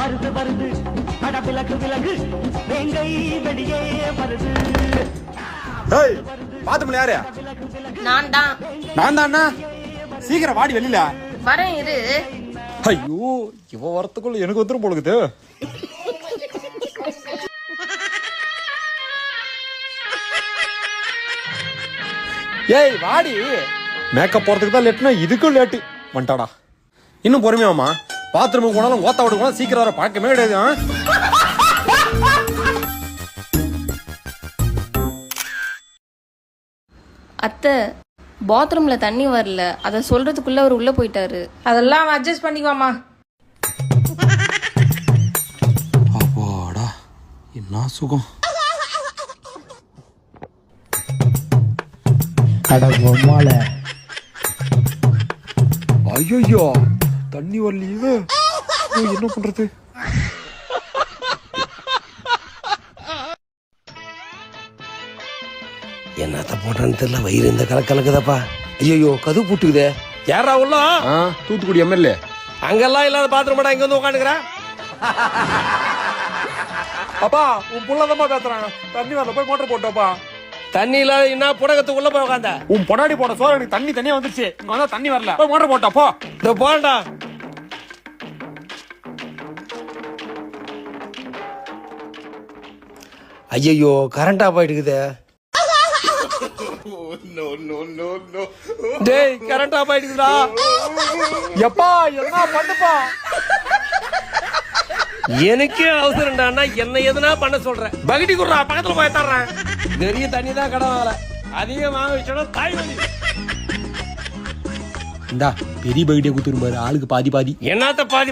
வருது வருது அட விலகு விலகு வேங்கை வெளியே வருது. ஏய் பாத்துமல யாரு? நான் தான் நான் தானா? சீக்கிரம் வாடி வெளியில. வரேன் இரு. ஐயோ இவ வரத்துக்குள்ள எனக்கு வந்துரும் போலுக்குது. ஏய் வாடி. மேக்கப் போறதுக்கு தான் லேட்னா இதுக்கும் லேட்டு வந்துட்டாடா. இன்னும் பொறுமையாமா பாத்ரூமுக்கு போனாலும் ஓத்த விட்டு சீக்கிரம் வர பார்க்கவே கிடையாது. அத்தை பாத்ரூம்ல தண்ணி வரல, அத சொல்றதுக்குள்ள அவர் உள்ள போயிட்டாரு. அதெல்லாம் அட்ஜஸ்ட் பண்ணிக்குவாமா. அப்பாடா என்ன சுகம். ஐயோ தண்ணி வரலையே, என்ன பண்றது? என்னத்த போட்டான்னு தெரியல, வயிறு இந்த கலக்குதாப்பா. ஐயோ கது பூட்டுக்குதே. யாரா உள்ள? தூத்துக்குடி எம்எல்ஏ. அங்கெல்லாம் இல்லாத பாத்ரூம் இங்க வந்து உட்காந்துக்கிறேன். அப்பா உன் புள்ளதமா பேசுறான். தண்ணி வரல, போய் மோட்டர் போட்டோப்பா. தண்ணி இல்லாத என்ன புடகத்துக்கு உள்ள போய் உட்காந்த. உன் பொடாடி போட சோறு எனக்கு தண்ணி தனியா வந்துருச்சு. இங்க வந்தா தண்ணி வரல, போய் மோட்டர் போட்டப்போ. இந்த போண்டா ஐயோ கரண்ட் ஆஃப் ஆயிட்டுக்குதே. டேய் கரண்ட் ஆஃப் ஆயிட்டுக்குதா. எப்பா என்ன பண்ணுப்பா? எனக்கே அவசரம்டான்னா என்ன எதுனா பண்ண சொல்றேன். பகடி குடுறா, பக்கத்துல போய் தர்றேன். நிறைய தண்ணி தான் கடன் வாங்கல, அதிகம் வாங்க வச்சோட தாய் வலி. இந்தா பெரிய பகிட்டிய குத்துரும் பாரு, ஆளுக்கு பாதி பாதி. என்னத்த பாதி